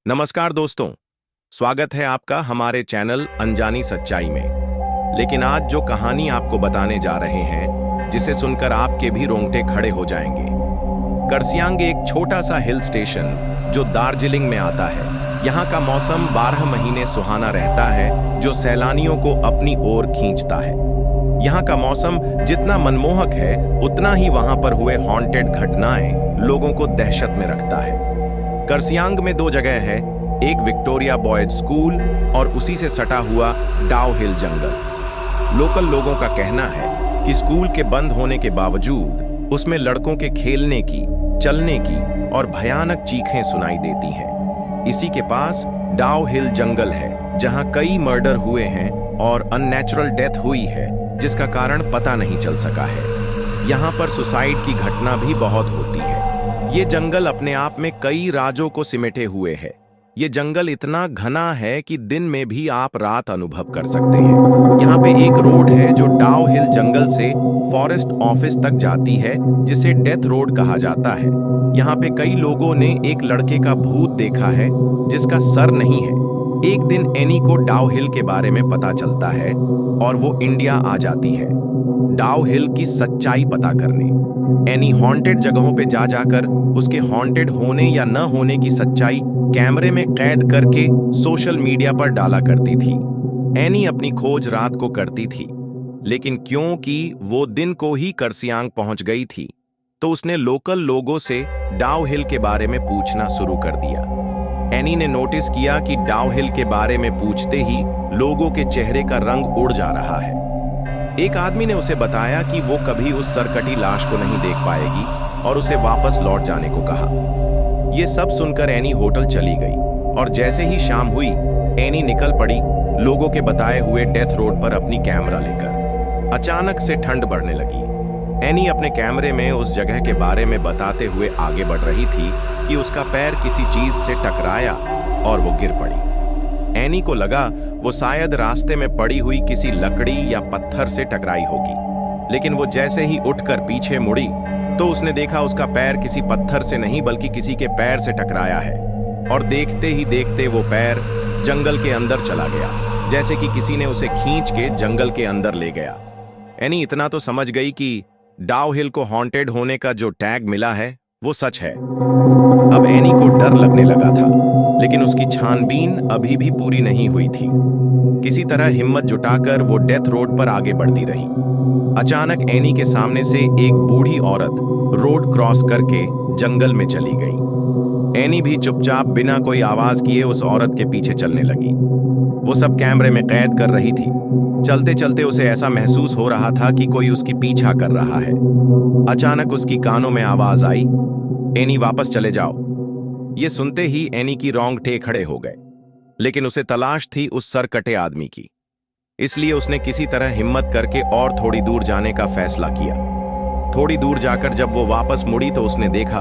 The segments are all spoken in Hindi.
नमस्कार दोस्तों, स्वागत है आपका हमारे चैनल अनजानी सच्चाई में। लेकिन आज जो कहानी आपको बताने जा रहे हैं, जिसे सुनकर आपके भी रोंगटे खड़े हो जाएंगे। कर्सियांग एक छोटा सा हिल स्टेशन जो दार्जिलिंग में आता है। यहाँ का मौसम 12 महीने सुहाना रहता है, जो सैलानियों को अपनी ओर खींचता है। यहाँ का मौसम जितना मनमोहक है, उतना ही वहाँ पर हुए हॉन्टेड घटनाएं लोगों को दहशत में रखता है। कर्सियांग में 2 जगह है, एक विक्टोरिया बॉयज स्कूल और उसी से सटा हुआ डाउ हिल जंगल। लोकल लोगों का कहना है कि स्कूल के बंद होने के बावजूद उसमें लड़कों के खेलने की, चलने की और भयानक चीखें सुनाई देती हैं। इसी के पास डाउ हिल जंगल है, जहां कई मर्डर हुए हैं और अननेचुरल डेथ हुई है, जिसका कारण पता नहीं चल सका है। यहाँ पर सुसाइड की घटना भी बहुत होती है। ये जंगल अपने आप में कई राजों को सिमटे हुए है। ये जंगल इतना घना है कि दिन में भी आप रात अनुभव कर सकते हैं। यहाँ पे एक रोड है जो डाउ हिल जंगल से फॉरेस्ट ऑफिस तक जाती है, जिसे डेथ रोड कहा जाता है। यहाँ पे कई लोगों ने एक लड़के का भूत देखा है, जिसका सर नहीं है। एक दिन एनी को डाउ हिल के बारे में पता चलता है और वो इंडिया आ जाती है डाउ हिल की सच्चाई पता करने। एनी हॉन्टेड जगहों पे जा जाकर उसके हॉन्टेड होने या न होने की सच्चाई कैमरे में कैद करके सोशल मीडिया पर डाला करती थी। एनी अपनी खोज रात को करती थी, लेकिन क्योंकि वो दिन को ही कर्सियांग पहुंच गई थी, तो उसने लोकल लोगों से डाउ हिल के बारे में पूछना शुरू कर दिया। एनी ने नोटिस किया कि डाउ हिल के बारे में पूछते ही लोगों के चेहरे का रंग उड़ जा रहा है। एक आदमी ने उसे बताया कि वो कभी उस सरकटी लाश को नहीं देख पाएगी और उसे वापस लौट जाने को कहा। ये सब सुनकर एनी होटल चली गई और जैसे ही शाम हुई, एनी निकल पड़ी लोगों के बताए हुए डेथ रोड पर अपनी कैमरा लेकर। अचानक से ठंड बढ़ने लगी। एनी अपने कैमरे में उस जगह के बारे में बताते हुए आगे बढ़ रही थी कि उसका पैर किसी चीज से टकराया और वो गिर पड़ी। एनी को लगा वो शायद रास्ते में पड़ी हुई किसी लकड़ी या पत्थर से टकराई होगी, लेकिन वो जैसे ही उठकर पीछे मुड़ी तो उसने देखा उसका पैर किसी पत्थर से नहीं बल्कि किसी के पैर से टकराया है। और देखते ही देखते वो पैर जंगल के अंदर चला गया, जैसे कि किसी ने उसे खींच के जंगल के अंदर ले गया। एनी इतना तो समझ गई कि डाउ हिल को हॉन्टेड होने का जो टैग मिला है वो सच है। अब एनी को डर लगने लगा था, लेकिन उसकी छानबीन अभी भी पूरी नहीं हुई थी। किसी तरह हिम्मत जुटाकर वो डेथ रोड पर आगे बढ़ती रही। अचानक एनी के सामने से एक बूढ़ी औरत रोड क्रॉस करके जंगल में चली गई। एनी भी चुपचाप बिना कोई आवाज किए उस औरत के पीछे चलने लगी। वो सब कैमरे में कैद कर रही थी। चलते चलते उसे ऐसा महसूस हो रहा था कि कोई उसकी पीछा कर रहा है। अचानक उसकी कानों में आवाज आई, एनी वापस चले जाओ। ये सुनते ही एनी की रोंगटे खड़े हो गए, लेकिन उसे तलाश थी उस सरकटे आदमी की। इसलिए उसने किसी तरह हिम्मत करके और थोड़ी दूर जाने का फैसला किया। थोड़ी दूर जाकर जब वो वापस मुड़ी तो उसने देखा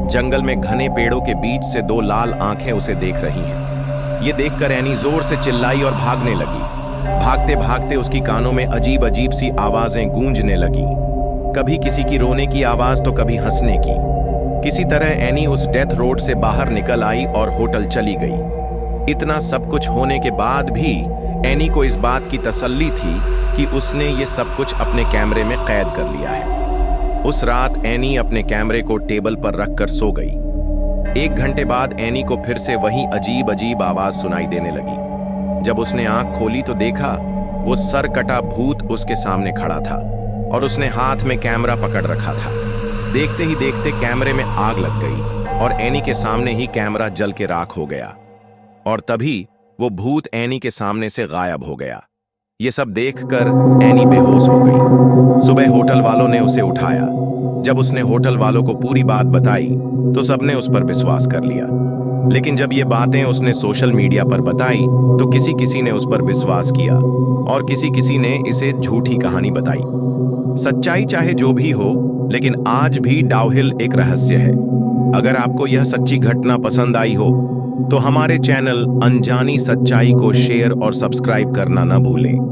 जंगल में घने पेड़ों के बीच से 2 लाल आंखें उसे देख रही हैं। ये देखकर एनी जोर से चिल्लाई और भागने लगी। भागते भागते उसकी कानों में अजीब अजीब सी आवाजें गूंजने लगी, कभी किसी की रोने की आवाज तो कभी हंसने की। किसी तरह एनी उस डेथ रोड से बाहर निकल आई और होटल चली गई। इतना सब कुछ होने के बाद भी एनी को इस बात की तसल्ली थी कि उसने ये सब कुछ अपने कैमरे में कैद कर लिया है। उस रात एनी अपने कैमरे को टेबल पर रखकर सो गई। 1 घंटे बाद एनी को फिर से वही अजीब अजीब आवाज सुनाई देने लगी। जब उसने आंख खोली तो देखा वो सरकटा भूत उसके सामने खड़ा था और उसने हाथ में कैमरा पकड़ रखा था। देखते ही देखते कैमरे में आग लग गई और एनी के सामने ही कैमरा जल के राख हो गया। और तभी वो भूत एनी के सामने से गायब हो गया। ये सब देखकर एनी बेहोश हो गई। सुबह होटल वालों ने उसे उठाया। जब उसने होटल वालों को पूरी बात बताई तो सबने उस पर विश्वास कर लिया। लेकिन जब ये बातें उसने सोशल मीडिया पर बताई तो किसी किसी ने उस पर विश्वास किया और किसी किसी ने इसे झूठी कहानी बताई। सच्चाई चाहे जो भी हो, लेकिन आज भी डाउ हिल एक रहस्य है। अगर आपको यह सच्ची घटना पसंद आई हो तो हमारे चैनल अनजानी सच्चाई को शेयर और सब्सक्राइब करना न भूलें।